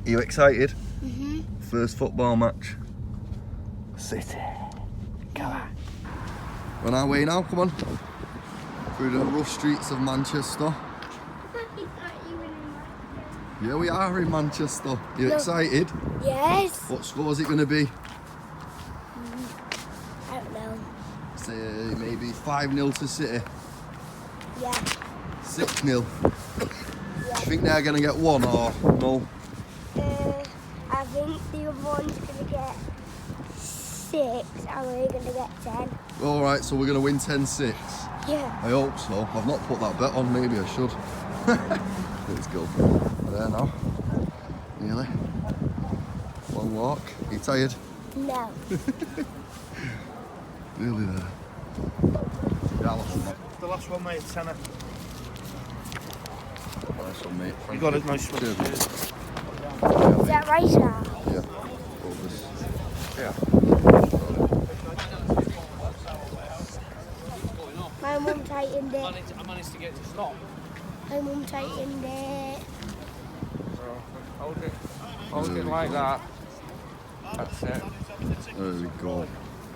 Are you excited? Mhm. First football match. City. Come on. We're on our way now, come on. Through the rough streets of Manchester. Yeah, we are in Manchester. You excited? Yes. What score is it going to be? I don't know. Say maybe 5-0 to City. Yeah. 6-0. Do you think they're going to get one or no? I think the other one's going to get 6 and we're going to get 10. Alright, so we're going to win 10-6. Yeah. I hope so. I've not put that bet on, maybe I should. Let's go. We're there now. Nearly. Long walk. Are you tired? No. Nearly there. Yeah, The last one, mate, tenner. Nice one, mate. You got it, nice one. Cheers. Is that right now? Yeah. Overs. Yeah. My mum tightened it. I managed to get to stop. My mum tightened it. Hold it like that. That's it. There we go.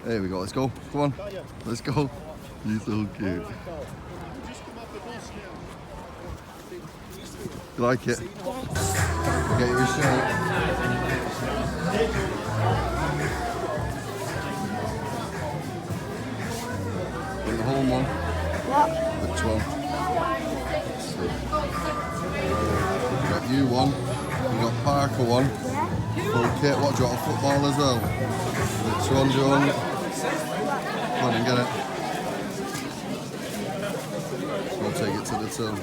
There we go. Let's go. Come on. Let's go. You're so cute. You like it? Yes. Get your shirt. In the home one. What? Which one? You got you one. You got Parker one. Yeah. Okay, what do you want? A football as well? Which one do you want? Come on and get it. We'll take it to the till.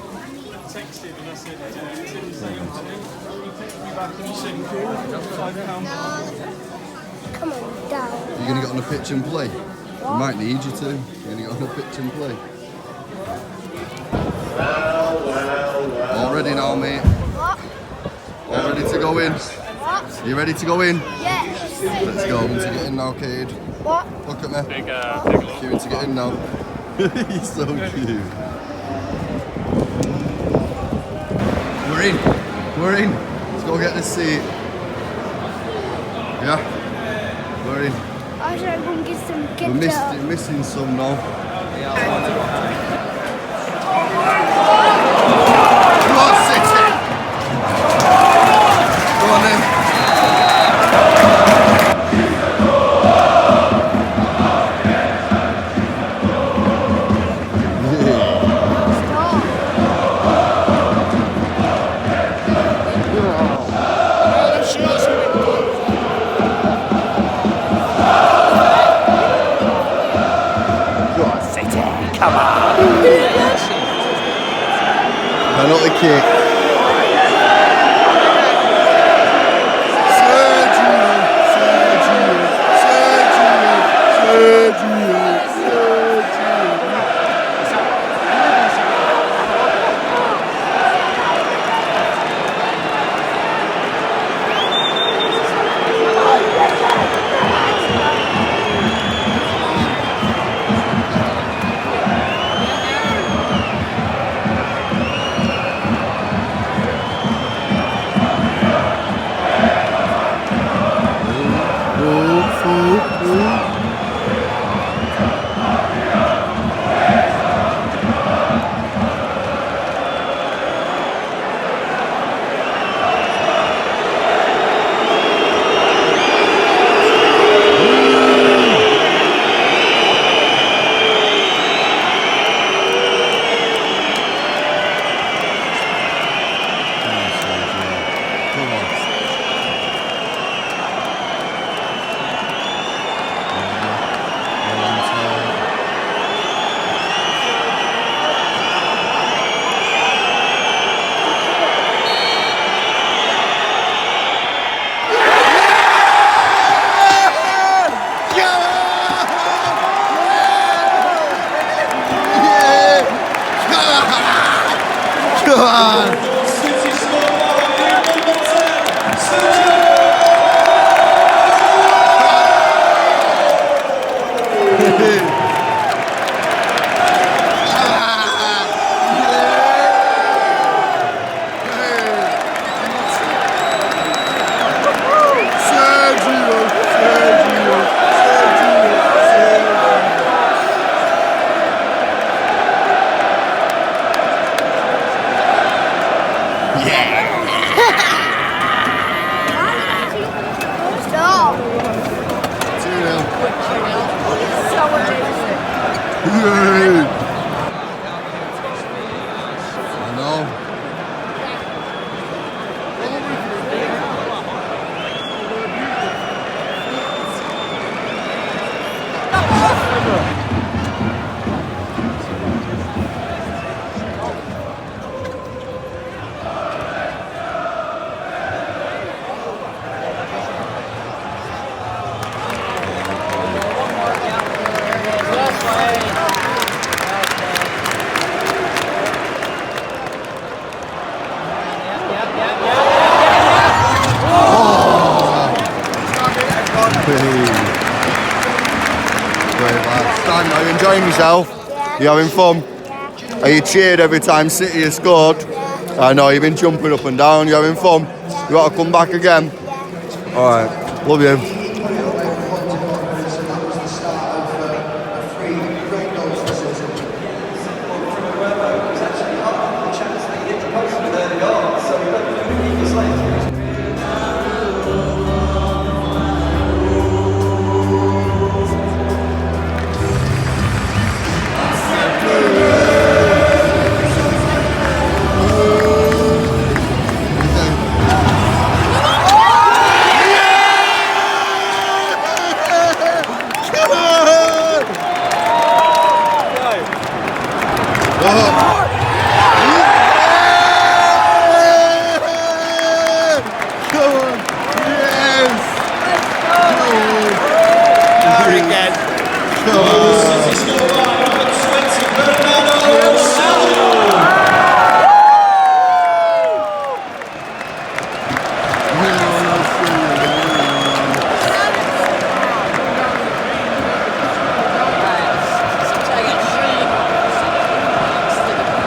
Come on, down. You're going to get on the pitch and play? We might need you to. You're going to get on the pitch and play. All ready now, mate? What? All ready to go in? What? You ready to go in? Yes. Let's go. To get in now, Kade. What? Look at me. Big Queuing to get in now. He's so cute. We're in. We're in. Let's go get this seat. Yeah. We're in. I should go and get some We're ketchup. missing some now. Come on, City. Go on then. Penalty kick. Yay! I know. Stan, are you enjoying yourself? Yeah. You having fun? Yeah. Are you cheered every time City has scored? Yeah. I know, you've been jumping up and down. You having fun? Yeah. You want to come back again? Yeah. Alright, love you.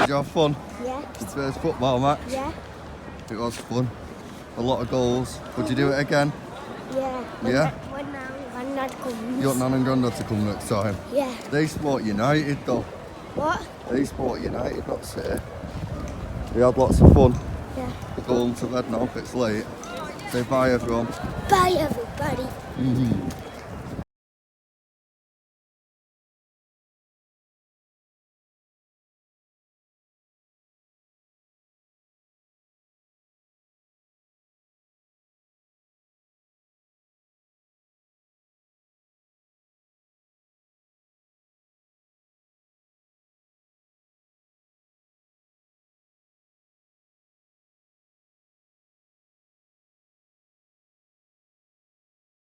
Did you have fun? Yeah. Today's football match? Yeah. It was fun. A lot of goals. Would you do it again? Yeah. Yeah? When that comes. You want Nan and Grandad to come next time? Yeah. They support United though. What? They support United, not City. We had lots of fun. Yeah. We're going to bed now, it's late. Say bye everyone. Bye, everybody. Mm-hmm.